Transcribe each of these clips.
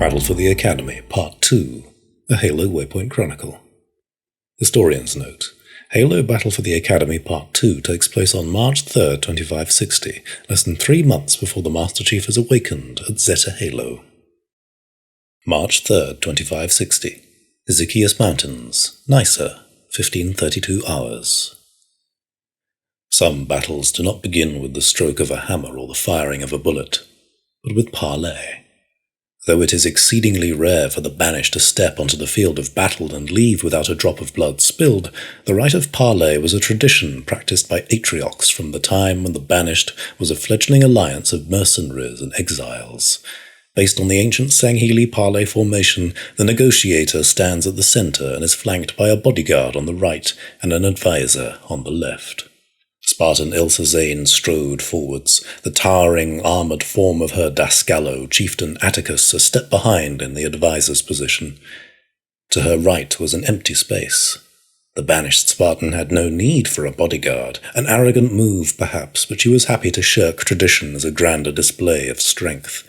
Battle for the Academy, Part 2, A Halo Waypoint Chronicle. Historian's note. Halo Battle for the Academy Part 2 takes place on March 3rd, 2560, less than 3 months before the Master Chief is awakened at Zeta Halo. March 3rd, 2560. Zycius Mountains, Nysa, 1532 hours. Some battles do not begin with the stroke of a hammer or the firing of a bullet, but with parley. Though it is exceedingly rare for the Banished to step onto the field of battle and leave without a drop of blood spilled, the rite of parley was a tradition practiced by Atriox from the time when the Banished was a fledgling alliance of mercenaries and exiles. Based on the ancient Sangheli parley formation, the negotiator stands at the center and is flanked by a bodyguard on the right and an advisor on the left. Spartan Ilsa Zane strode forwards, the towering, armoured form of her Dascallo, chieftain Atticus, a step behind in the advisor's position. To her right was an empty space. The Banished Spartan had no need for a bodyguard, an arrogant move perhaps, but she was happy to shirk tradition as a grander display of strength.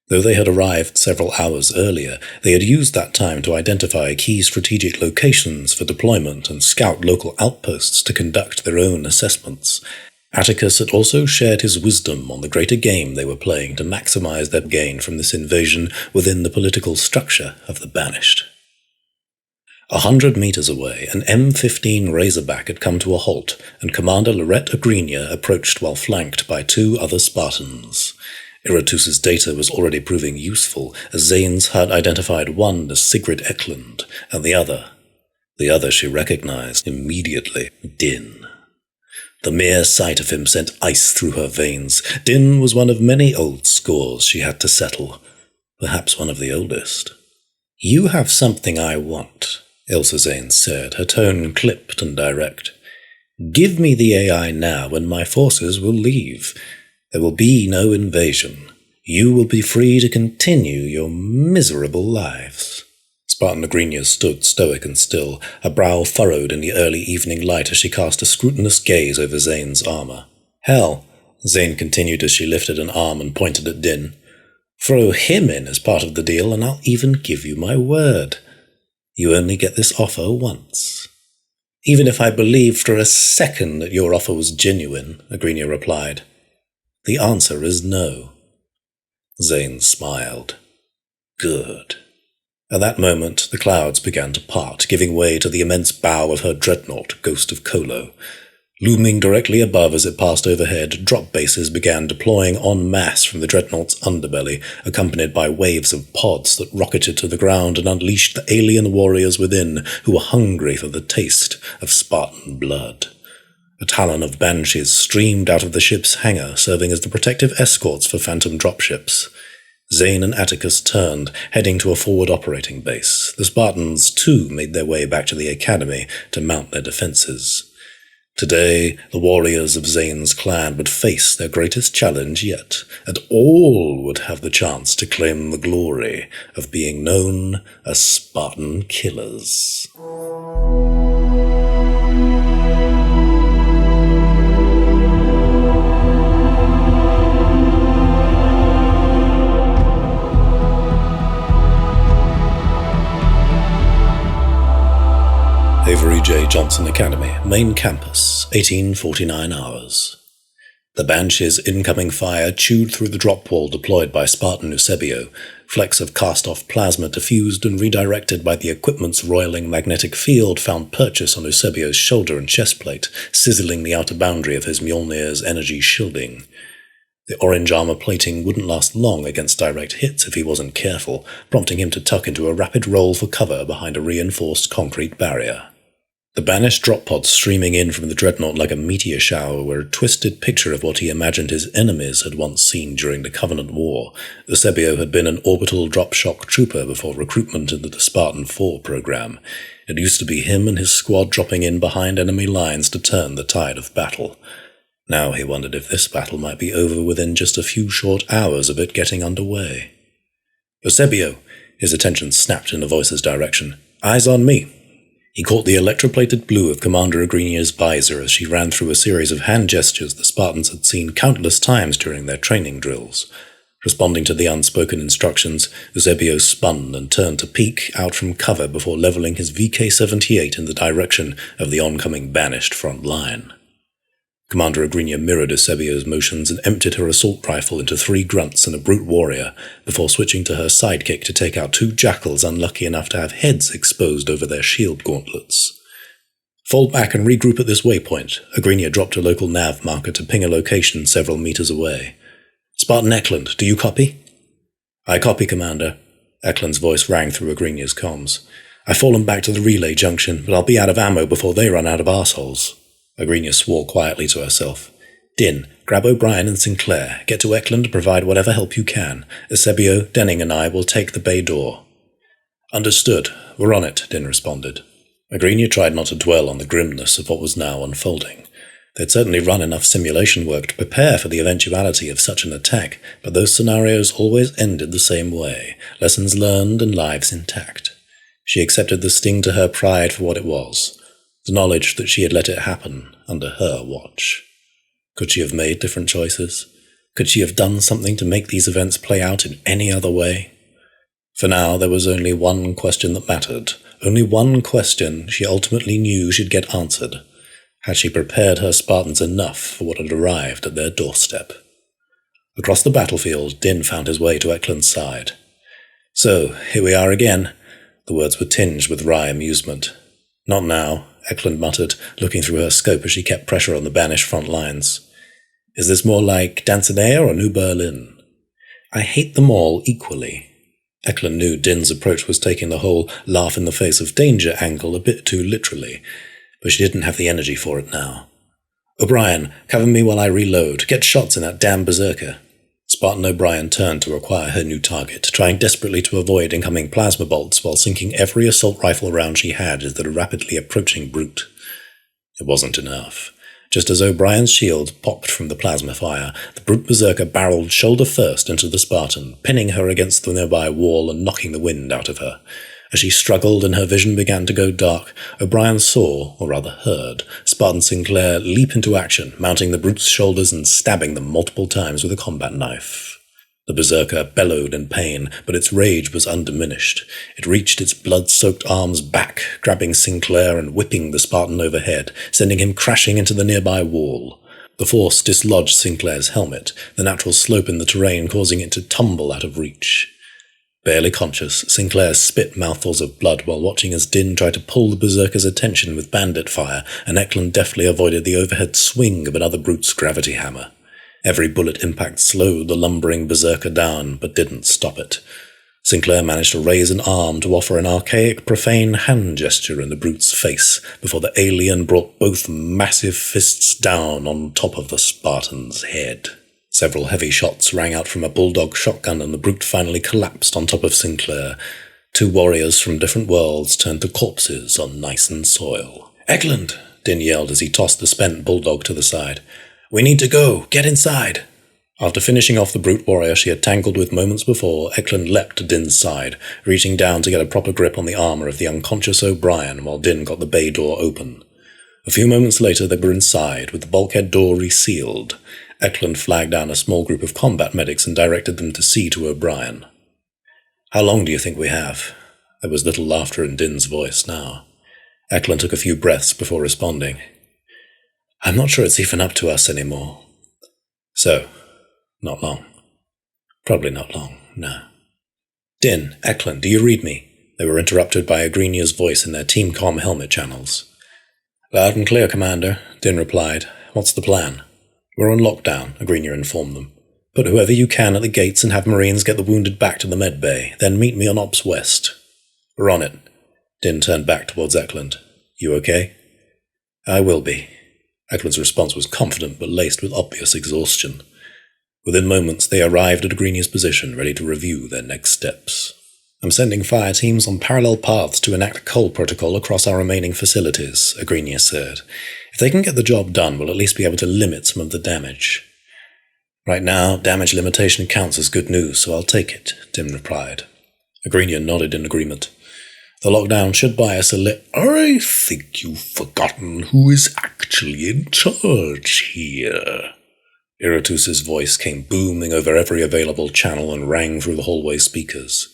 Though they had arrived several hours earlier, they had used that time to identify key strategic locations for deployment and scout local outposts to conduct their own assessments. Atticus had also shared his wisdom on the greater game they were playing to maximize their gain from this invasion within the political structure of the Banished. 100 meters away, an M15 Razorback had come to a halt, and Commander Lorette Agrinia approached while flanked by 2 other Spartans. Iratus's data was already proving useful, as Zane's had identified one as Sigrid Eklund, and the other she recognized immediately, Din. The mere sight of him sent ice through her veins. Din was one of many old scores she had to settle, perhaps one of the oldest. "You have something I want," Ilsa Zane said, her tone clipped and direct. "Give me the AI now, and my forces will leave. There will be no invasion. You will be free to continue your miserable lives." Spartan Agrinia stood stoic and still, her brow furrowed in the early evening light as she cast a scrutinous gaze over Zane's armor. "Hell," Zane continued as she lifted an arm and pointed at Din. "Throw him in as part of the deal, and I'll even give you my word. You only get this offer once." "Even if I believed for a second that your offer was genuine," Agrinia replied. "The answer is no." Zane smiled. Good. At that moment, the clouds began to part, giving way to the immense bow of her dreadnought, Ghost of Kolo. Looming directly above as it passed overhead, drop bases began deploying en masse from the dreadnought's underbelly, accompanied by waves of pods that rocketed to the ground and unleashed the alien warriors within, who were hungry for the taste of Spartan blood. A talon of banshees streamed out of the ship's hangar, serving as the protective escorts for phantom dropships. Zane and Atticus turned, heading to a forward operating base. The Spartans, too, made their way back to the Academy to mount their defenses. Today, the warriors of Zane's clan would face their greatest challenge yet, and all would have the chance to claim the glory of being known as Spartan killers. Avery J. Johnson Academy, main campus, 1849 hours. The Banshee's incoming fire chewed through the drop wall deployed by Spartan Eusebio. Flecks of cast-off plasma diffused and redirected by the equipment's roiling magnetic field found purchase on Eusebio's shoulder and chest plate, sizzling the outer boundary of his Mjolnir's energy shielding. The orange armor plating wouldn't last long against direct hits if he wasn't careful, prompting him to tuck into a rapid roll for cover behind a reinforced concrete barrier. The Banished drop pods streaming in from the dreadnought like a meteor shower were a twisted picture of what he imagined his enemies had once seen during the Covenant War. Eusebio had been an orbital drop shock trooper before recruitment into the Spartan 4 program. It used to be him and his squad dropping in behind enemy lines to turn the tide of battle. Now he wondered if this battle might be over within just a few short hours of it getting underway. "Eusebio!" His attention snapped in the voice's direction. "Eyes on me!" He caught the electroplated blue of Commander Agrinia's visor as she ran through a series of hand gestures the Spartans had seen countless times during their training drills. Responding to the unspoken instructions, Eusebio spun and turned to peek out from cover before leveling his VK-78 in the direction of the oncoming Banished front line. Commander Agrinia mirrored Eusebio's motions and emptied her assault rifle into 3 grunts and a brute warrior before switching to her sidekick to take out 2 jackals unlucky enough to have heads exposed over their shield gauntlets. Fall back and regroup at this waypoint. Agrinia dropped a local nav marker to ping a location several meters away. Spartan Eklund, do you copy? I copy, Commander. Eklund's voice rang through Agrinia's comms. I've fallen back to the relay junction, but I'll be out of ammo before they run out of arseholes. Agrinia swore quietly to herself. Din, grab O'Brien and Sinclair. Get to Eklund and provide whatever help you can. Eusebio, Denning and I will take the bay door. Understood. We're on it, Din responded. Agrinia tried not to dwell on the grimness of what was now unfolding. They'd certainly run enough simulation work to prepare for the eventuality of such an attack, but those scenarios always ended the same way, lessons learned and lives intact. She accepted the sting to her pride for what it was, the knowledge that she had let it happen under her watch. Could she have made different choices? Could she have done something to make these events play out in any other way? For now, there was only one question that mattered, only one question she ultimately knew she'd get answered. Had she prepared her Spartans enough for what had arrived at their doorstep? Across the battlefield, Din found his way to Eklund's side. So, here we are again. The words were tinged with wry amusement. Not now, Eklund muttered, looking through her scope as she kept pressure on the Banished front lines. Is this more like Danzanea or New Berlin? I hate them all equally. Eklund knew Din's approach was taking the whole laugh-in-the-face-of-danger angle a bit too literally, but she didn't have the energy for it now. O'Brien, cover me while I reload. Get shots in that damn berserker. Spartan O'Brien turned to acquire her new target, trying desperately to avoid incoming plasma bolts while sinking every assault rifle round she had into the rapidly approaching brute. It wasn't enough. Just as O'Brien's shield popped from the plasma fire, the brute berserker barreled shoulder first into the Spartan, pinning her against the nearby wall and knocking the wind out of her. As she struggled and her vision began to go dark, O'Brien saw, or rather heard, Spartan Sinclair leap into action, mounting the brute's shoulders and stabbing them multiple times with a combat knife. The berserker bellowed in pain, but its rage was undiminished. It reached its blood-soaked arms back, grabbing Sinclair and whipping the Spartan overhead, sending him crashing into the nearby wall. The force dislodged Sinclair's helmet, the natural slope in the terrain causing it to tumble out of reach. Barely conscious, Sinclair spit mouthfuls of blood while watching as Din tried to pull the berserker's attention with bandit fire, and Eklund deftly avoided the overhead swing of another brute's gravity hammer. Every bullet impact slowed the lumbering berserker down, but didn't stop it. Sinclair managed to raise an arm to offer an archaic, profane hand gesture in the brute's face, before the alien brought both massive fists down on top of the Spartan's head. Several heavy shots rang out from a bulldog shotgun, and the brute finally collapsed on top of Sinclair. 2 warriors from different worlds turned to corpses on Nyson soil. "Eklund!" Din yelled as he tossed the spent bulldog to the side. "We need to go! Get inside!" After finishing off the brute warrior she had tangled with moments before, Eklund leapt to Din's side, reaching down to get a proper grip on the armour of the unconscious O'Brien while Din got the bay door open. A few moments later they were inside, with the bulkhead door resealed. Eklund flagged down a small group of combat medics and directed them to see to O'Brien. "How long do you think we have?" There was little laughter in Din's voice now. Eklund took a few breaths before responding. "I'm not sure it's even up to us anymore." "So, not long." "Probably not long, no." "Din, Eklund, do you read me?" They were interrupted by Agrinia's voice in their team comm helmet channels. "Loud and clear, Commander," Din replied. "What's the plan?" "We're on lockdown," Agrinia informed them. "Put whoever you can at the gates and have Marines get the wounded back to the med bay. Then meet me on Ops West." "We're on it." Din turned back towards Eklund. "You okay?" "I will be." Eklund's response was confident but laced with obvious exhaustion. Within moments they arrived at Agrinia's position, ready to review their next steps. "I'm sending fire teams on parallel paths to enact coal protocol across our remaining facilities," Agrinia said. "If they can get the job done, we'll at least be able to limit some of the damage." "Right now, damage limitation counts as good news, so I'll take it," Tim replied. Agrinia nodded in agreement. "The lockdown should buy us a I think you've forgotten who is actually in charge here," Iratus's voice came booming over every available channel and rang through the hallway speakers.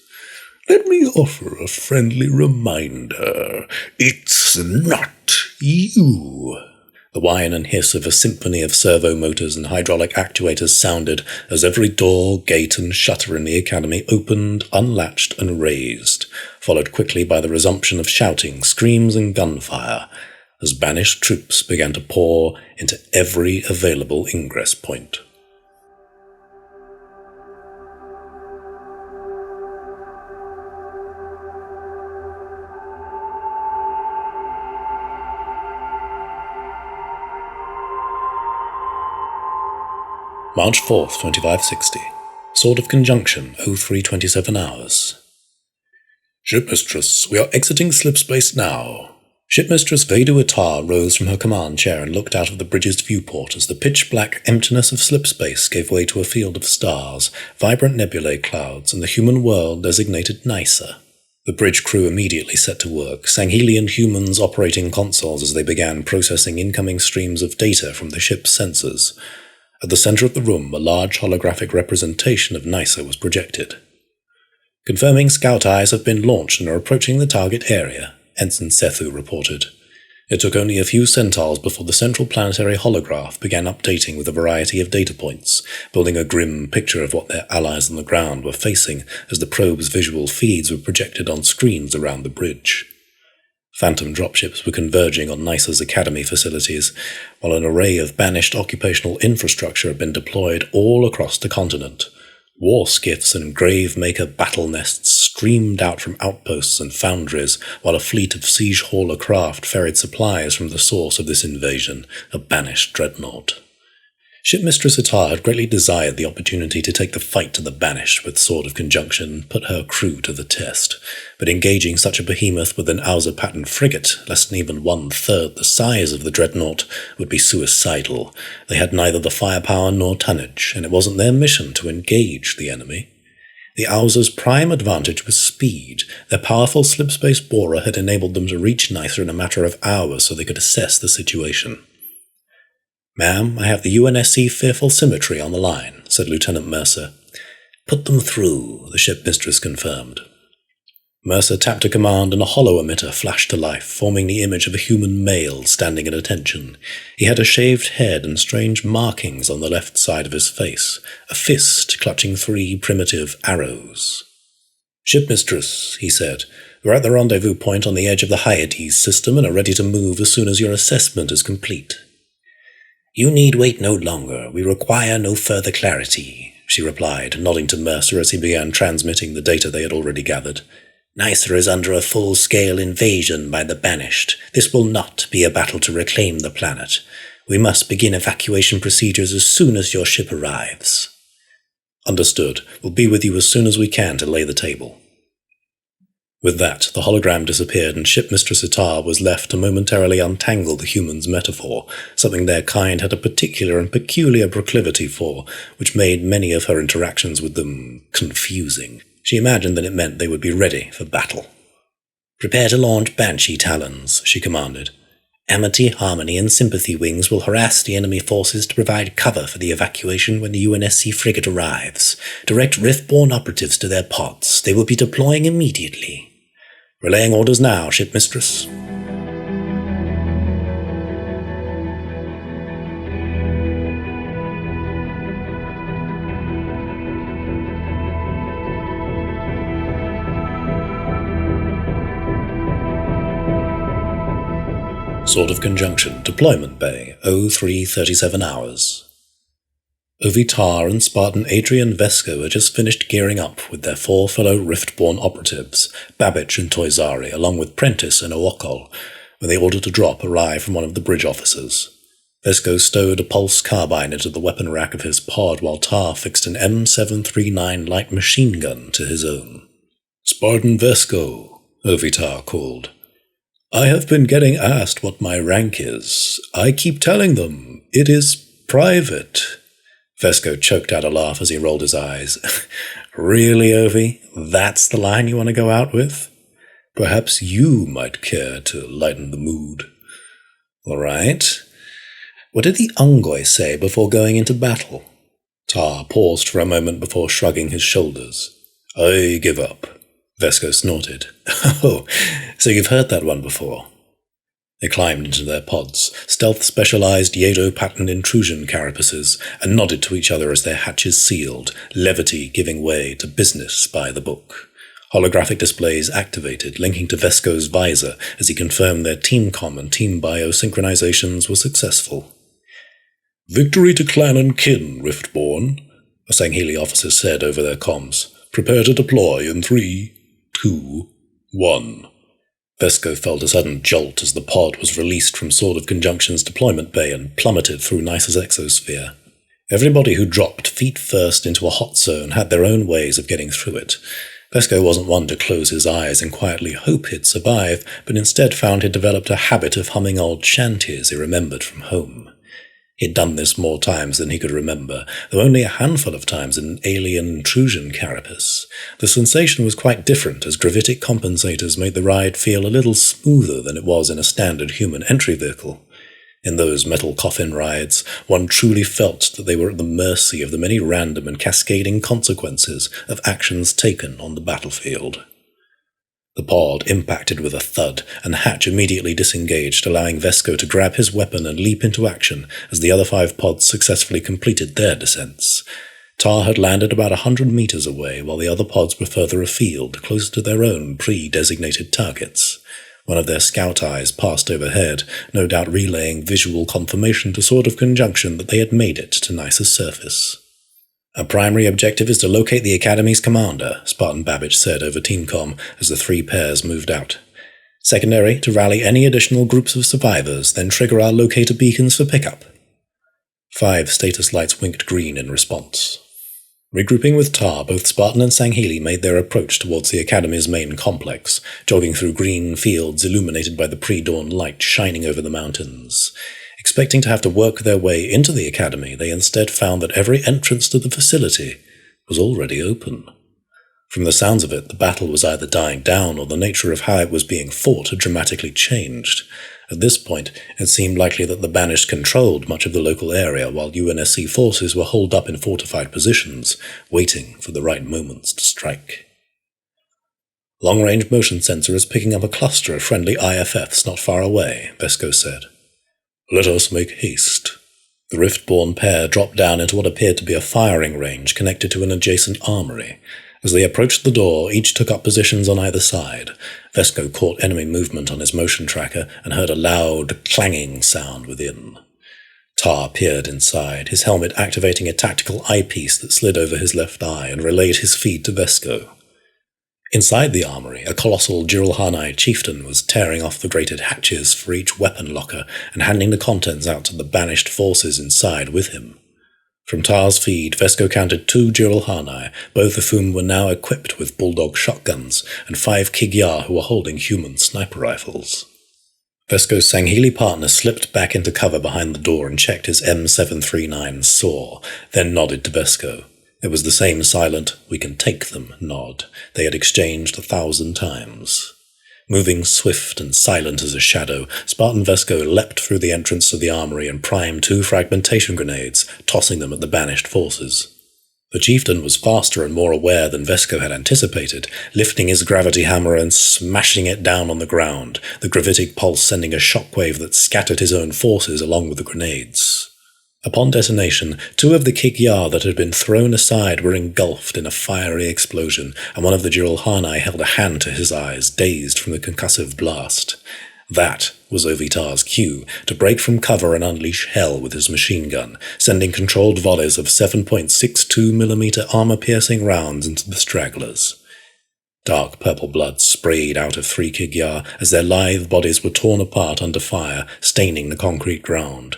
"Let me offer a friendly reminder. It's not you." The whine and hiss of a symphony of servo motors and hydraulic actuators sounded as every door, gate, and shutter in the academy opened, unlatched, and raised, followed quickly by the resumption of shouting, screams, and gunfire, as banished troops began to pour into every available ingress point. March 4th, 2560. Sword of Conjunction, 0327 hours. "Shipmistress, we are exiting slipspace now." Shipmistress Vedu Atar rose from her command chair and looked out of the bridge's viewport as the pitch-black emptiness of slipspace gave way to a field of stars, vibrant nebulae clouds, and the human world designated Nysa. The bridge crew immediately set to work, Sanghelian humans operating consoles as they began processing incoming streams of data from the ship's sensors. At the center of the room, a large holographic representation of Nysa was projected. "Confirming scout eyes have been launched and are approaching the target area," Ensign Sethu reported. It took only a few centaurs before the central planetary holograph began updating with a variety of data points, building a grim picture of what their allies on the ground were facing as the probe's visual feeds were projected on screens around the bridge. Phantom dropships were converging on Nysa's academy facilities, while an array of banished occupational infrastructure had been deployed all across the continent. War skiffs and grave-maker battle nests streamed out from outposts and foundries, while a fleet of siege-hauler craft ferried supplies from the source of this invasion, a banished dreadnought. Shipmistress Atar had greatly desired the opportunity to take the fight to the Banished with Sword of Conjunction and put her crew to the test, but engaging such a behemoth with an Auser-pattern frigate, less than even 1/3 the size of the dreadnought, would be suicidal. They had neither the firepower nor tonnage, and it wasn't their mission to engage the enemy. The Auser's prime advantage was speed. Their powerful slipspace borer had enabled them to reach Nysa in a matter of hours so they could assess the situation. "Ma'am, I have the UNSC Fearful Symmetry on the line," said Lieutenant Mercer. "Put them through," the shipmistress confirmed. Mercer tapped a command and a hollow emitter flashed to life, forming the image of a human male standing at attention. He had a shaved head and strange markings on the left side of his face, a fist clutching 3 primitive arrows. "Shipmistress," he said, "we're at the rendezvous point on the edge of the Hyades system and are ready to move as soon as your assessment is complete." "You need wait no longer. We require no further clarity," she replied, nodding to Mercer as he began transmitting the data they had already gathered. "Nysa is under a full-scale invasion by the Banished. This will not be a battle to reclaim the planet. We must begin evacuation procedures as soon as your ship arrives." "Understood. We'll be with you as soon as we can to lay the table." With that, the hologram disappeared and Shipmistress Atar was left to momentarily untangle the human's metaphor, something their kind had a particular and peculiar proclivity for, which made many of her interactions with them confusing. She imagined that it meant they would be ready for battle. "Prepare to launch Banshee Talons," she commanded. "Amity, Harmony, and Sympathy Wings will harass the enemy forces to provide cover for the evacuation when the UNSC frigate arrives. Direct Riftborne operatives to their pods. They will be deploying immediately." "Relaying orders now, Shipmistress." Sword of Conjunction, Deployment Bay, 0337 hours. Ovitar and Spartan Adrian Vesco had just finished gearing up with their 4 fellow Riftborne operatives, Babbage and Toizari, along with Prentice and Ookol, when the order to drop arrived from one of the bridge officers. Vesco stowed a pulse carbine into the weapon rack of his pod while Tar fixed an M739 light machine gun to his own. "Spartan Vesco," Ovitar called. "I have been getting asked what my rank is. I keep telling them it is private." Vesco choked out a laugh as he rolled his eyes. "Really, Ovi? That's the line you want to go out with? Perhaps you might care to lighten the mood." "All right. What did the Ungoi say before going into battle? Tar paused for a moment before shrugging his shoulders. I give up. Vesco snorted. Oh, so you've heard that one before. They climbed into their pods, stealth-specialized Yedo-patterned intrusion carapaces, and nodded to each other as their hatches sealed, levity giving way to business by the book. Holographic displays activated, linking to Vesco's visor as he confirmed their team comm and team bio synchronizations were successful. Victory to clan and kin, Riftborne, a Sangheli officer said over their comms. Prepare to deploy in 3, 2, 1. Vesco felt a sudden jolt as the pod was released from Sword of Conjunction's deployment bay and plummeted through Nice's exosphere. Everybody who dropped feet first into a hot zone had their own ways of getting through it. Vesco wasn't one to close his eyes and quietly hope he'd survive, but instead found he'd developed a habit of humming old shanties he remembered from home. He'd done this more times than he could remember, though only a handful of times in an alien intrusion carapace. The sensation was quite different, as gravitic compensators made the ride feel a little smoother than it was in a standard human entry vehicle. In those metal coffin rides, one truly felt that they were at the mercy of the many random and cascading consequences of actions taken on the battlefield. The pod impacted with a thud, and Hatch immediately disengaged, allowing Vesco to grab his weapon and leap into action as the other 5 pods successfully completed their descents. Tar had landed about 100 meters away, while the other pods were further afield, closer to their own pre-designated targets. One of their scout eyes passed overhead, no doubt relaying visual confirmation to Sword of Conjunction that they had made it to Nice's surface. Our primary objective is to locate the Academy's commander, Spartan Babbage said over Teamcom as the 3 pairs moved out. Secondary, to rally any additional groups of survivors, then trigger our locator beacons for pickup. 5 status lights winked green in response. Regrouping with Tar, both Spartan and Sangheli made their approach towards the Academy's main complex, jogging through green fields illuminated by the pre-dawn light shining over the mountains. Expecting to have to work their way into the Academy, they instead found that every entrance to the facility was already open. From the sounds of it, the battle was either dying down or the nature of how it was being fought had dramatically changed. At this point, it seemed likely that the Banished controlled much of the local area, while UNSC forces were holed up in fortified positions, waiting for the right moments to strike. Long-range motion sensor is picking up a cluster of friendly IFFs not far away, Vesco said. Let us make haste. The Riftborne pair dropped down into what appeared to be a firing range connected to an adjacent armory. As they approached the door, each took up positions on either side. Vesco caught enemy movement on his motion tracker and heard a loud, clanging sound within. Tar peered inside, his helmet activating a tactical eyepiece that slid over his left eye and relayed his feed to Vesco. Inside the armory, a colossal Jirulhanai chieftain was tearing off the grated hatches for each weapon locker and handing the contents out to the Banished forces inside with him. From Tar's feed, Vesco counted 2 Jirulhanai, both of whom were now equipped with bulldog shotguns, and 5 Kigyar who were holding human sniper rifles. Vesco's Sangheli partner slipped back into cover behind the door and checked his M739 saw, then nodded to Vesco. It was the same silent, we can take them nod they had exchanged 1,000 times. Moving swift and silent as a shadow, Spartan Vesco leapt through the entrance to the armory and primed 2 fragmentation grenades, tossing them at the Banished forces. The chieftain was faster and more aware than Vesco had anticipated, lifting his gravity hammer and smashing it down on the ground, the gravitic pulse sending a shockwave that scattered his own forces along with the grenades. Upon detonation, 2 of the Kigyar that had been thrown aside were engulfed in a fiery explosion, and one of the Jirulhanai held a hand to his eyes, dazed from the concussive blast. That was Ovitar's cue to break from cover and unleash hell with his machine gun, sending controlled volleys of 7.62mm armor-piercing rounds into the stragglers. Dark purple blood sprayed out of 3 Kigyar as their lithe bodies were torn apart under fire, staining the concrete ground.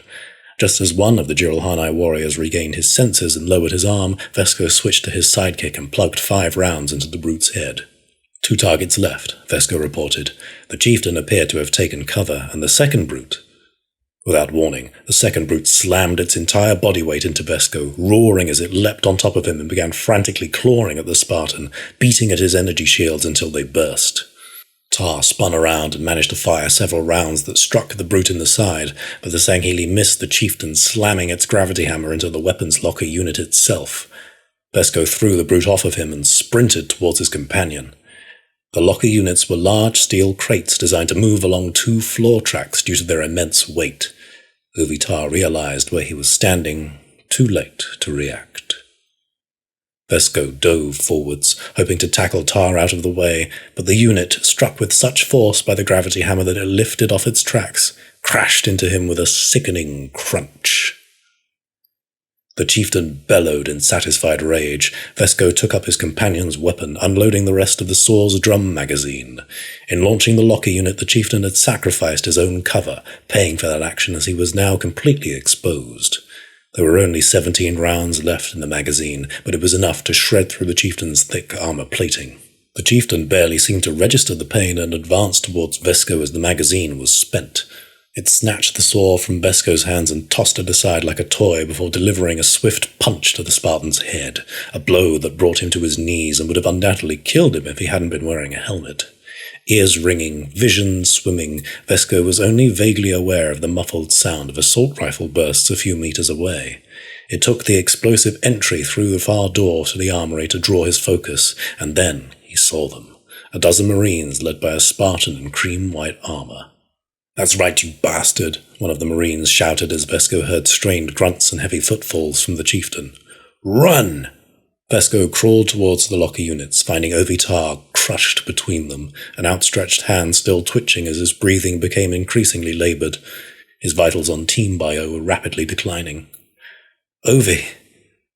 Just as one of the Jirulhanai warriors regained his senses and lowered his arm, Vesco switched to his sidekick and plugged 5 rounds into the brute's head. 2 targets left, Vesco reported. The chieftain appeared to have taken cover, and the second brute... Without warning, the second brute slammed its entire body weight into Vesco, roaring as it leapt on top of him and began frantically clawing at the Spartan, beating at his energy shields until they burst. Tar spun around and managed to fire several rounds that struck the brute in the side, but the Sanghili missed the chieftain, slamming its gravity hammer into the weapons locker unit itself. Vesco threw the brute off of him and sprinted towards his companion. The locker units were large steel crates designed to move along 2 floor tracks due to their immense weight. Ovitar realized where he was standing, too late to react. Vesco dove forwards, hoping to tackle Tar out of the way, but the unit, struck with such force by the gravity hammer that it lifted off its tracks, crashed into him with a sickening crunch. The chieftain bellowed in satisfied rage. Vesco took up his companion's weapon, unloading the rest of the saw's drum magazine. In launching the locker unit, the chieftain had sacrificed his own cover, paying for that action as he was now completely exposed. There were only 17 rounds left in the magazine, but it was enough to shred through the chieftain's thick armor plating. The chieftain barely seemed to register the pain and advanced towards Vesco as the magazine was spent. It snatched the saw from Vesco's hands and tossed it aside like a toy before delivering a swift punch to the Spartan's head, a blow that brought him to his knees and would have undoubtedly killed him if he hadn't been wearing a helmet. Ears ringing, vision swimming, Vesco was only vaguely aware of the muffled sound of assault rifle bursts a few meters away. It took the explosive entry through the far door to the armory to draw his focus, and then he saw them. A dozen Marines led by a Spartan in cream-white armor. "That's right, you bastard," one of the Marines shouted as Vesco heard strained grunts and heavy footfalls from the chieftain. "Run!" Vesco crawled towards the locker units, finding Ovitar crushed between them, an outstretched hand still twitching as his breathing became increasingly laboured. His vitals on Team Bio were rapidly declining. "Ovi!"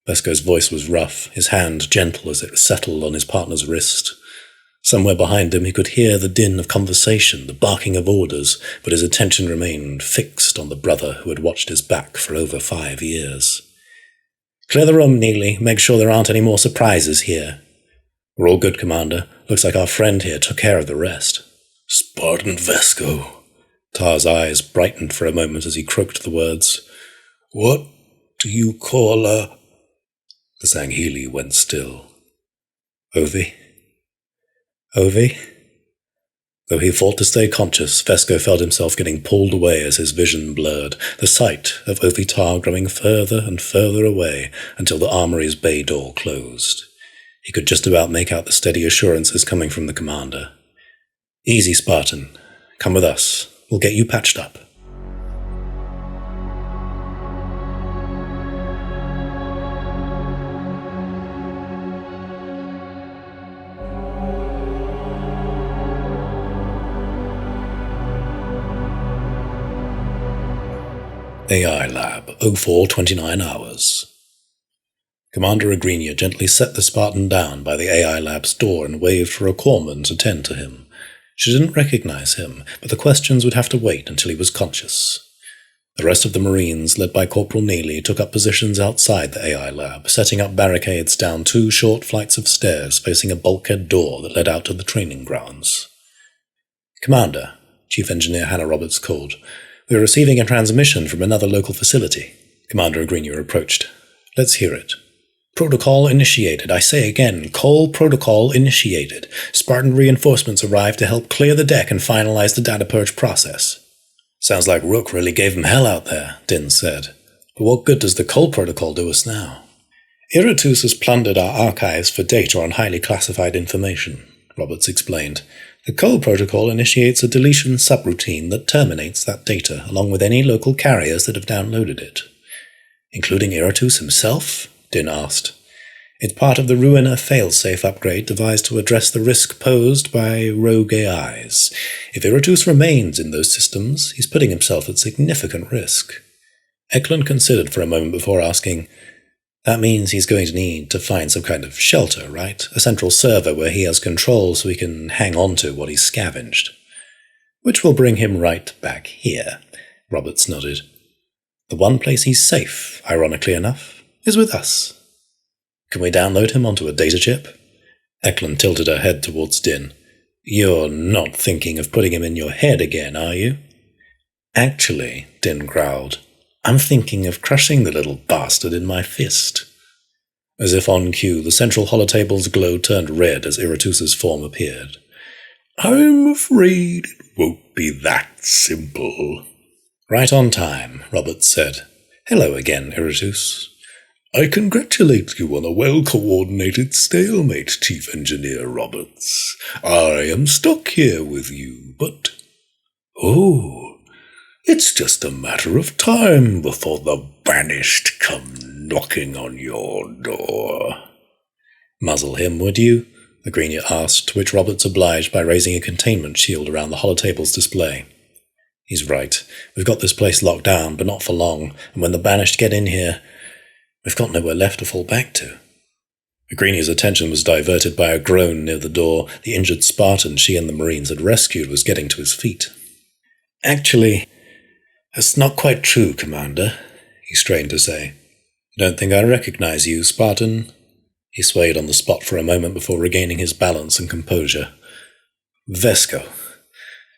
Vesco's voice was rough, his hand gentle as it settled on his partner's wrist. Somewhere behind him he could hear the din of conversation, the barking of orders, but his attention remained fixed on the brother who had watched his back for over 5 years. "Clear the room, Neely. Make sure there aren't any more surprises here." "We're all good, Commander. Looks like our friend here took care of the rest." "Spartan Vesco." Tar's eyes brightened for a moment as he croaked the words. "What do you call a—" The Sanghili went still. "Ovi? Ovi?" Though he fought to stay conscious, Vesco felt himself getting pulled away as his vision blurred, the sight of Ovitar growing further and further away until the armory's bay door closed. He could just about make out the steady assurances coming from the commander. "Easy, Spartan. Come with us. We'll get you patched up." AI Lab, 0429 hours. Commander Agrinia gently set the Spartan down by the AI Lab's door and waved for a corpsman to tend to him. She didn't recognize him, but the questions would have to wait until he was conscious. The rest of the Marines, led by Corporal Neely, took up positions outside the AI Lab, setting up barricades down 2 short flights of stairs facing a bulkhead door that led out to the training grounds. "Commander," Chief Engineer Hannah Roberts called, "we're receiving a transmission from another local facility." Commander Agrinia approached. "Let's hear it." "Protocol initiated. I say again, Cole protocol initiated. Spartan reinforcements arrived to help clear the deck and finalize the data purge process." "Sounds like Rook really gave them hell out there," Din said. "But what good does the Cole protocol do us now?" "Iratus has plundered our archives for data on highly classified information," Roberts explained. "The Cole protocol initiates a deletion subroutine that terminates that data, along with any local carriers that have downloaded it." "Including Iratus himself?" Din asked. "It's part of the Ruiner failsafe upgrade devised to address the risk posed by rogue AIs. If Iratus remains in those systems, he's putting himself at significant risk." Eklund considered for a moment before asking, "That means he's going to need to find some kind of shelter, right? A central server where he has control so he can hang on to what he's scavenged." "Which will bring him right back here," Roberts nodded. "The one place he's safe, ironically enough, is with us." "Can we download him onto a data chip?" Eklund tilted her head towards Din. "You're not thinking of putting him in your head again, are you?" "Actually," Din growled, "I'm thinking of crushing the little bastard in my fist." As if on cue, the central holotable's glow turned red as Iratus's form appeared. I'm afraid it won't be that simple. Right on time, Roberts said. Hello again, Iritus. I congratulate you on a well-coordinated stalemate, Chief Engineer Roberts. I am stuck here with you, but... Oh, it's just a matter of time before the Banished come knocking on your door. Muzzle him, would you? Agrinia asked, to which Roberts obliged by raising a containment shield around the holotable's display. He's right. We've got this place locked down, but not for long, and when the Banished get in here, we've got nowhere left to fall back to. Agrinia's attention was diverted by a groan near the door. The injured Spartan she and the Marines had rescued was getting to his feet. Actually, that's not quite true, Commander, he strained to say. I don't think I recognize you, Spartan. He swayed on the spot for a moment before regaining his balance and composure. Vesco.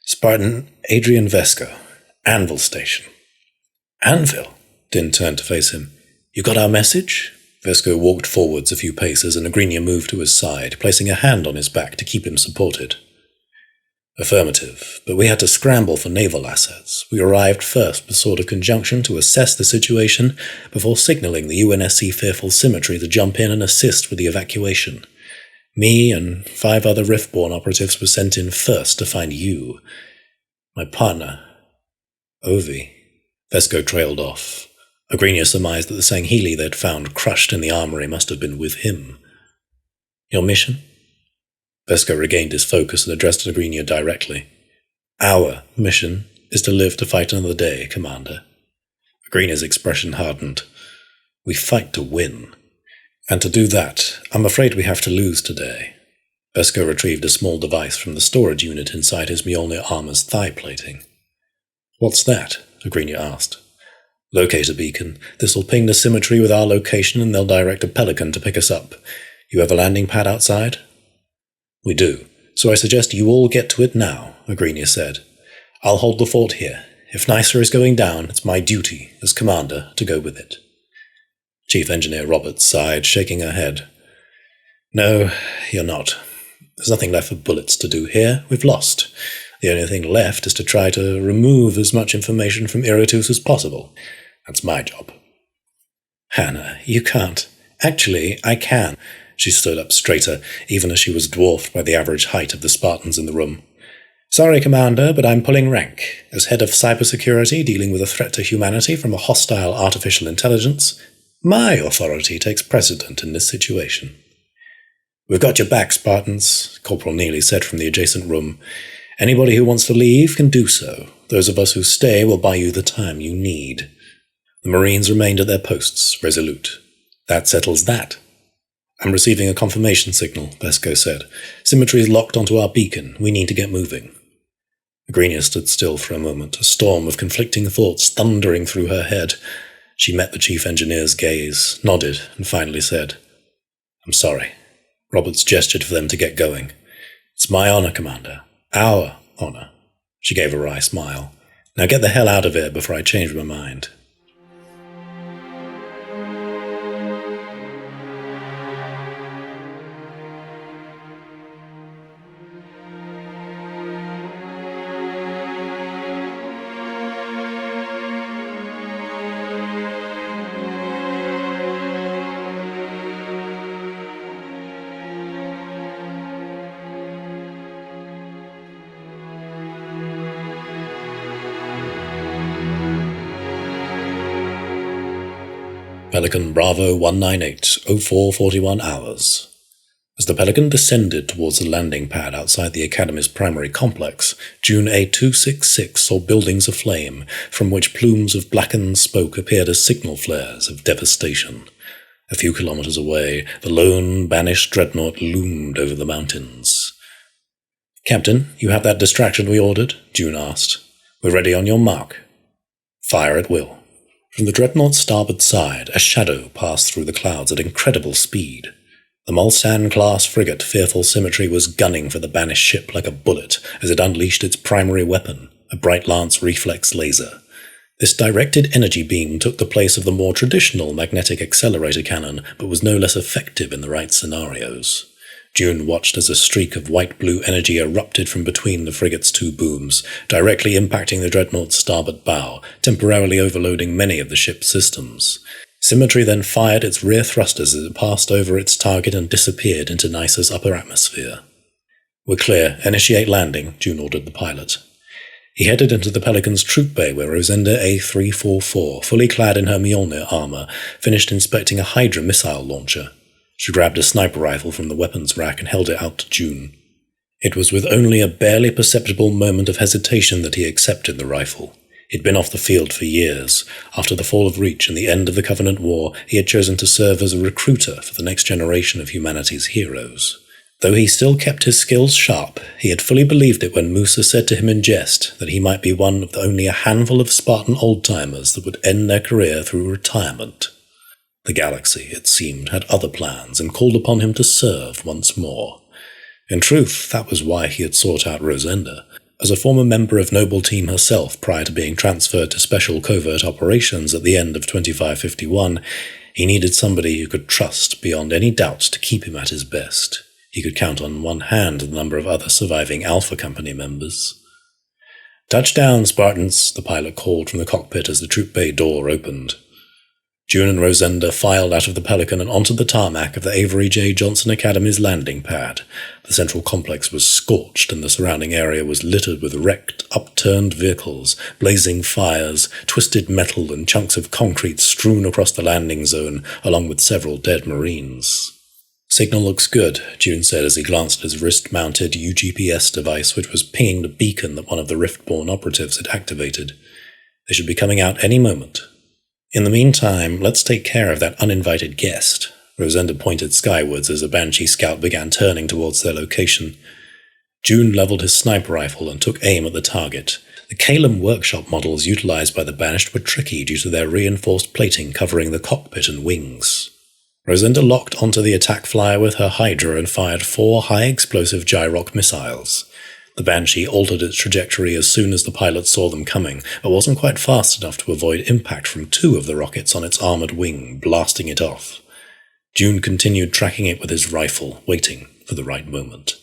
Spartan Adrian Vesco. Anvil Station. Anvil? Din turned to face him. You got our message? Vesco walked forwards a few paces and Agrinia moved to his side, placing a hand on his back to keep him supported. Affirmative, but we had to scramble for naval assets. We arrived first with sort of conjunction to assess the situation before signalling the UNSC Fearful Symmetry to jump in and assist with the evacuation. Me and 5 other Riftborne operatives were sent in first to find you. My partner, Ovi. Vesco trailed off. Agrinia surmised that the Sangheli they'd found crushed in the armory must have been with him. Your mission? Vesco regained his focus and addressed Agrinia directly. Our mission is to live to fight another day, Commander. Agrinia's expression hardened. We fight to win. And to do that, I'm afraid we have to lose today. Vesco retrieved a small device from the storage unit inside his Mjolnir armor's thigh plating. What's that? Agrinia asked. Locator beacon. This'll ping the symmetry with our location and they'll direct a pelican to pick us up. You have a landing pad outside? We do, so I suggest you all get to it now, Agrinia said. I'll hold the fort here. If Nysa is going down, it's my duty, as commander, to go with it. Chief Engineer Roberts sighed, shaking her head. No, you're not. There's nothing left for bullets to do here. We've lost. The only thing left is to try to remove as much information from Iritus as possible. That's my job. Hannah, you can't. Actually, I can. She stood up straighter, even as she was dwarfed by the average height of the Spartans in the room. Sorry, Commander, but I'm pulling rank. As head of cybersecurity dealing with a threat to humanity from a hostile artificial intelligence, my authority takes precedent in this situation. We've got your back, Spartans, Corporal Neely said from the adjacent room. Anybody who wants to leave can do so. Those of us who stay will buy you the time you need. The Marines remained at their posts, resolute. That settles that. I'm receiving a confirmation signal, Vesco said. Symmetry is locked onto our beacon. We need to get moving. Agrinia stood still for a moment, a storm of conflicting thoughts thundering through her head. She met the chief engineer's gaze, nodded, and finally said, I'm sorry. Roberts gestured for them to get going. It's my honor, Commander. Our honor. She gave a wry smile. Now get the hell out of here before I change my mind. Pelican Bravo 198, 0441 hours. As the Pelican descended towards the landing pad outside the Academy's primary complex, June A266 saw buildings aflame, from which plumes of blackened smoke appeared as signal flares of devastation. A few kilometers away, the lone, banished dreadnought loomed over the mountains. Captain, you have that distraction we ordered? June asked. We're ready on your mark. Fire at will. From the dreadnought's starboard side, a shadow passed through the clouds at incredible speed. The Mulsanne-class frigate Fearful Symmetry was gunning for the banished ship like a bullet as it unleashed its primary weapon, a Bright Lance reflex laser. This directed energy beam took the place of the more traditional magnetic accelerator cannon, but was no less effective in the right scenarios. June watched as a streak of white-blue energy erupted from between the frigate's two booms, directly impacting the dreadnought's starboard bow, temporarily overloading many of the ship's systems. Symmetry then fired its rear thrusters as it passed over its target and disappeared into Nisa's upper atmosphere. "We're clear. Initiate landing," June ordered the pilot. He headed into the Pelican's troop bay where Rosenda A344, fully clad in her Mjolnir armor, finished inspecting a Hydra missile launcher. She grabbed a sniper rifle from the weapons rack and held it out to June. It was with only a barely perceptible moment of hesitation that he accepted the rifle. He'd been off the field for years. After the fall of Reach and the end of the Covenant War, he had chosen to serve as a recruiter for the next generation of humanity's heroes. Though he still kept his skills sharp, he had fully believed it when Musa said to him in jest that he might be one of only a handful of Spartan old-timers that would end their career through retirement. The galaxy, it seemed, had other plans and called upon him to serve once more. In truth, that was why he had sought out Rosenda. As a former member of Noble Team herself prior to being transferred to Special Covert Operations at the end of 2551, he needed somebody who could trust beyond any doubt to keep him at his best. He could count on one hand the number of other surviving Alpha Company members. "Touchdown, Spartans," the pilot called from the cockpit as the troop bay door opened. June and Rosenda filed out of the Pelican and onto the tarmac of the Avery J. Johnson Academy's landing pad. The central complex was scorched and the surrounding area was littered with wrecked, upturned vehicles, blazing fires, twisted metal and chunks of concrete strewn across the landing zone, along with several dead Marines. "Signal looks good," June said as he glanced at his wrist-mounted UGPS device, which was pinging the beacon that one of the Riftborne operatives had activated. "They should be coming out any moment. In the meantime, let's take care of that uninvited guest." Rosenda pointed skywards as a Banshee scout began turning towards their location. June leveled his sniper rifle and took aim at the target. The Calum workshop models utilized by the Banished were tricky due to their reinforced plating covering the cockpit and wings. Rosenda locked onto the attack flyer with her Hydra and fired 4 high-explosive Gyrock missiles. The Banshee altered its trajectory as soon as the pilot saw them coming, but wasn't quite fast enough to avoid impact from 2 of the rockets on its armored wing, blasting it off. June continued tracking it with his rifle, waiting for the right moment.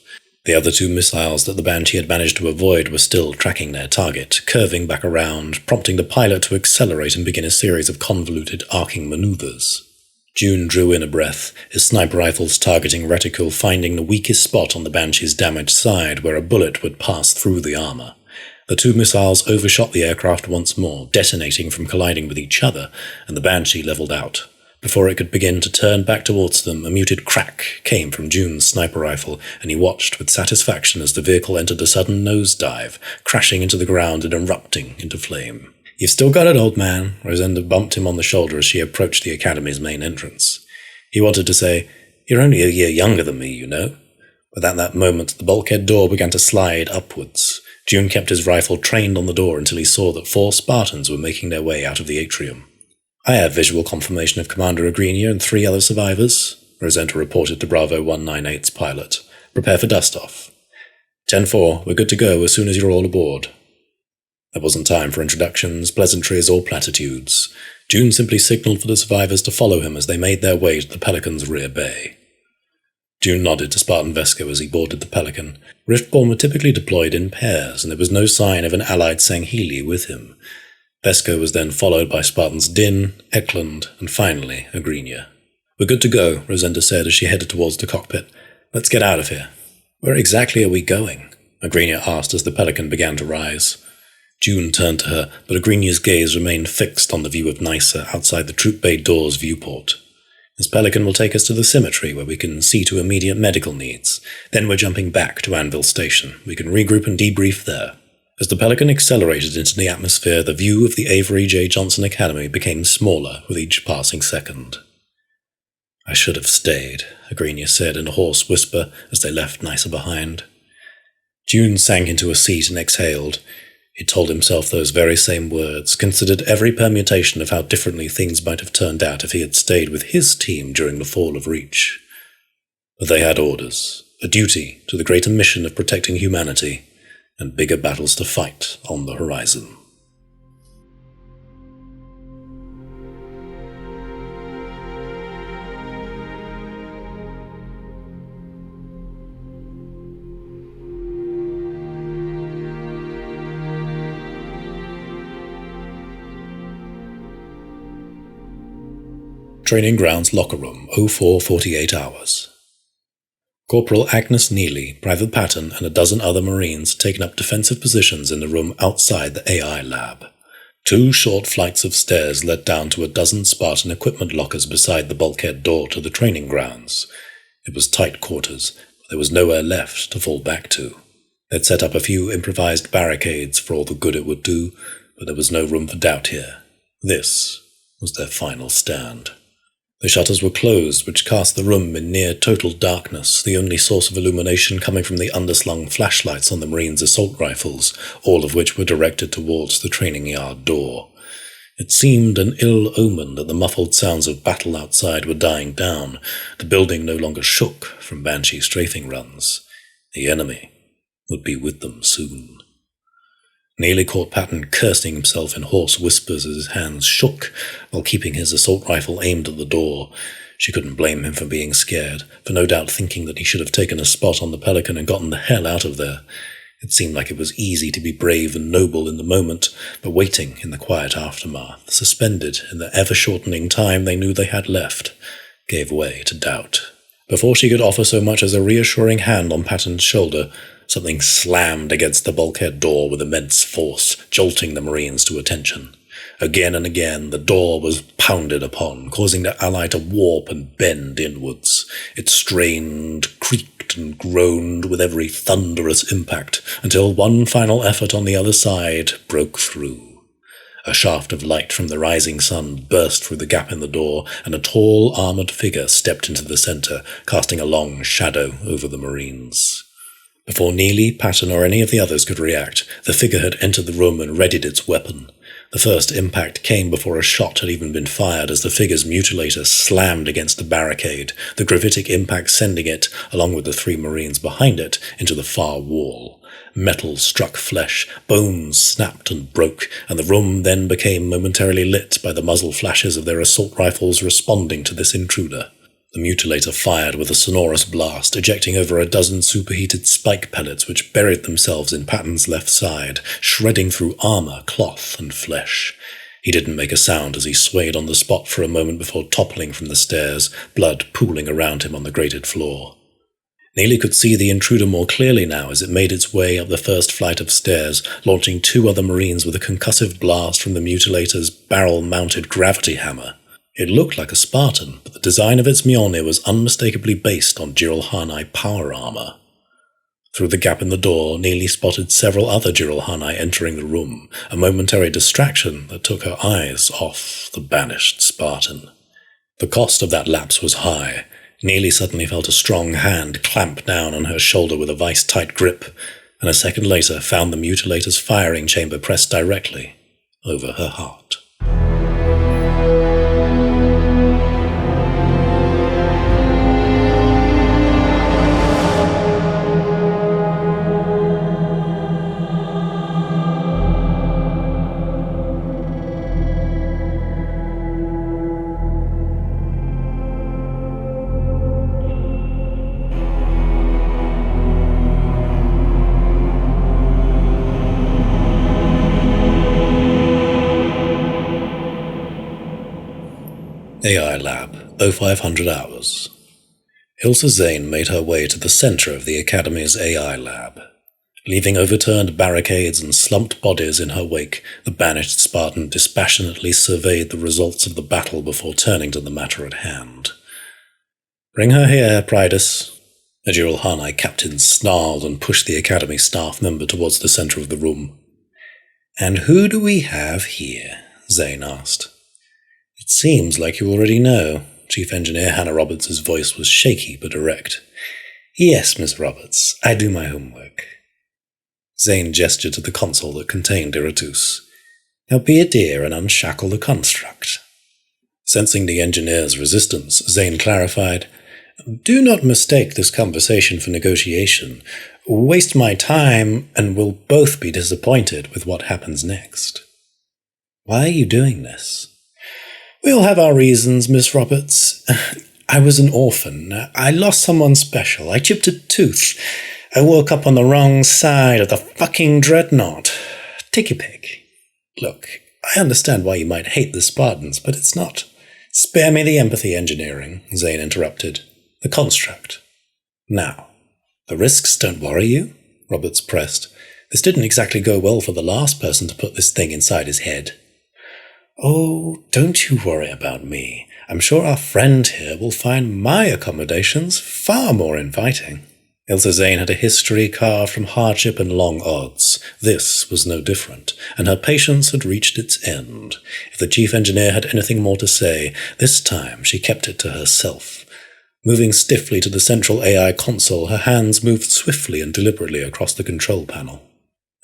The other 2 missiles that the Banshee had managed to avoid were still tracking their target, curving back around, prompting the pilot to accelerate and begin a series of convoluted arcing maneuvers. June drew in a breath, his sniper rifle's targeting reticule finding the weakest spot on the Banshee's damaged side where a bullet would pass through the armor. The 2 missiles overshot the aircraft once more, detonating from colliding with each other, and the Banshee leveled out. Before it could begin to turn back towards them, a muted crack came from June's sniper rifle, and he watched with satisfaction as the vehicle entered a sudden nosedive, crashing into the ground and erupting into flame. "You've still got it, old man," Rosenda bumped him on the shoulder as she approached the Academy's main entrance. He wanted to say, "You're only a year younger than me, you know." But at that moment, the bulkhead door began to slide upwards. June kept his rifle trained on the door until he saw that 4 Spartans were making their way out of the atrium. "I have visual confirmation of Commander Agrinia and 3 other survivors," Rosenda reported to Bravo 198's pilot. "Prepare for dust-off. 10-4, we're good to go as soon as you're all aboard." There wasn't time for introductions, pleasantries, or platitudes. June simply signaled for the survivors to follow him as they made their way to the Pelican's rear bay. June nodded to Spartan Vesco as he boarded the Pelican. Riftborne were typically deployed in pairs, and there was no sign of an allied Sangheli with him. Vesco was then followed by Spartans Din, Eklund, and finally Agrinia. "We're good to go," Rosenda said as she headed towards the cockpit. "Let's get out of here." "Where exactly are we going?" Agrinia asked as the Pelican began to rise. June turned to her, but Agrinia's gaze remained fixed on the view of Nysa outside the troop bay door's viewport. "This Pelican will take us to the cemetery where we can see to immediate medical needs. Then we're jumping back to Anvil Station. We can regroup and debrief there." As the Pelican accelerated into the atmosphere, the view of the Avery J. Johnson Academy became smaller with each passing second. "I should have stayed," Agrinia said in a hoarse whisper as they left Nysa behind. June sank into a seat and exhaled. He told himself those very same words, considered every permutation of how differently things might have turned out if he had stayed with his team during the fall of Reach. But they had orders, a duty to the greater mission of protecting humanity, and bigger battles to fight on the horizon. Training Grounds Locker Room, 04:48 hours. Corporal Agnes Neely, Private Patton, and a dozen other Marines had taken up defensive positions in the room outside the AI lab. 2 short flights of stairs led down to a dozen Spartan equipment lockers beside the bulkhead door to the training grounds. It was tight quarters, but there was nowhere left to fall back to. They'd set up a few improvised barricades for all the good it would do, but there was no room for doubt here. This was their final stand. The shutters were closed, which cast the room in near total darkness, the only source of illumination coming from the underslung flashlights on the Marines' assault rifles, all of which were directed towards the training yard door. It seemed an ill omen that the muffled sounds of battle outside were dying down. The building no longer shook from Banshee strafing runs. The enemy would be with them soon. Neely caught Patton cursing himself in hoarse whispers as his hands shook while keeping his assault rifle aimed at the door. She couldn't blame him for being scared, for no doubt thinking that he should have taken a spot on the Pelican and gotten the hell out of there. It seemed like it was easy to be brave and noble in the moment, but waiting in the quiet aftermath, suspended in the ever-shortening time they knew they had left, gave way to doubt. Before she could offer so much as a reassuring hand on Patton's shoulder, something slammed against the bulkhead door with immense force, jolting the Marines to attention. Again and again, the door was pounded upon, causing the ally to warp and bend inwards. It strained, creaked, and groaned with every thunderous impact, until one final effort on the other side broke through. A shaft of light from the rising sun burst through the gap in the door, and a tall, armoured figure stepped into the centre, casting a long shadow over the Marines. Before Neely, Patton, or any of the others could react, the figure had entered the room and readied its weapon. The first impact came before a shot had even been fired as the figure's mutilator slammed against the barricade, the gravitic impact sending it, along with the 3 Marines behind it, into the far wall. Metal struck flesh, bones snapped and broke, and the room then became momentarily lit by the muzzle flashes of their assault rifles responding to this intruder. The mutilator fired with a sonorous blast, ejecting over a dozen superheated spike pellets which buried themselves in Patton's left side, shredding through armour, cloth, and flesh. He didn't make a sound as he swayed on the spot for a moment before toppling from the stairs, blood pooling around him on the grated floor. Neely could see the intruder more clearly now as it made its way up the first flight of stairs, launching 2 other Marines with a concussive blast from the mutilator's barrel-mounted gravity hammer. It looked like a Spartan, but the design of its Mjolnir was unmistakably based on Jiralhanae power armor. Through the gap in the door, Neely spotted several other Jiralhanae entering the room, a momentary distraction that took her eyes off the banished Spartan. The cost of that lapse was high. Neely suddenly felt a strong hand clamp down on her shoulder with a vice-tight grip, and a second later found the mutilator's firing chamber pressed directly over her heart. AI Lab, 0500 hours. Ilsa Zane made her way to the center of the Academy's AI Lab. Leaving overturned barricades and slumped bodies in her wake, the banished Spartan dispassionately surveyed the results of the battle before turning to the matter at hand. "Bring her here, Pridus." A Jiralhanae captain snarled and pushed the Academy staff member towards the center of the room. "And who do we have here?" Zane asked. "It seems like you already know." Chief Engineer Hannah Roberts' voice was shaky but direct. "Yes, Miss Roberts, I do my homework." Zane gestured to the console that contained Iratus. "Now be a dear and unshackle the construct." Sensing the engineer's resistance, Zane clarified, "Do not mistake this conversation for negotiation. Waste my time, and we'll both be disappointed with what happens next." "Why are you doing this?" "We'll have our reasons, Miss Roberts. I was an orphan. I lost someone special. I chipped a tooth. I woke up on the wrong side of the fucking dreadnought. Take your pick. Look, I understand why you might hate the Spartans, but it's not Spare me the empathy engineering, Zane interrupted. The construct. Now, the risks don't worry you? Roberts pressed. This didn't exactly go well for the last person to put this thing inside his head. Oh, don't you worry about me. I'm sure our friend here will find my accommodations far more inviting. Ilsa Zane had a history carved from hardship and long odds. This was no different, and her patience had reached its end. If the chief engineer had anything more to say, this time she kept it to herself. Moving stiffly to the central AI console, her hands moved swiftly and deliberately across the control panel.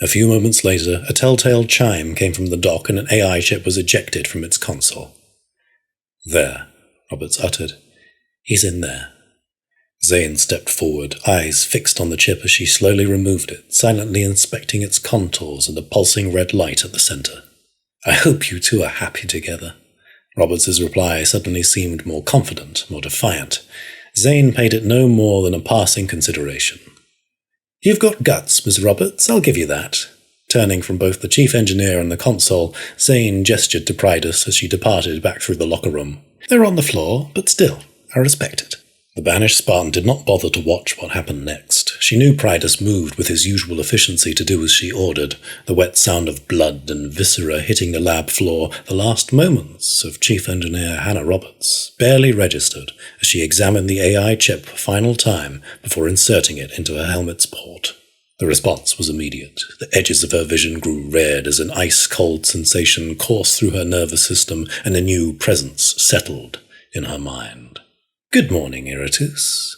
A few moments later, a telltale chime came from the dock and an AI chip was ejected from its console. There, Roberts uttered. He's in there. Zane stepped forward, eyes fixed on the chip as she slowly removed it, silently inspecting its contours and the pulsing red light at the center. I hope you two are happy together. Roberts's reply suddenly seemed more confident, more defiant. Zane paid it no more than a passing consideration. You've got guts, Miss Roberts, I'll give you that. Turning from both the chief engineer and the console, Zane gestured to Pridus as she departed back through the locker room. They're on the floor, but still, I respect it. The banished Spartan did not bother to watch what happened next. She knew Pridus moved with his usual efficiency to do as she ordered, the wet sound of blood and viscera hitting the lab floor, the last moments of Chief Engineer Hannah Roberts, barely registered as she examined the AI chip a final time before inserting it into her helmet's port. The response was immediate. The edges of her vision grew red as an ice-cold sensation coursed through her nervous system and a new presence settled in her mind. Good morning, Iratus.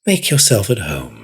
Make yourself at home.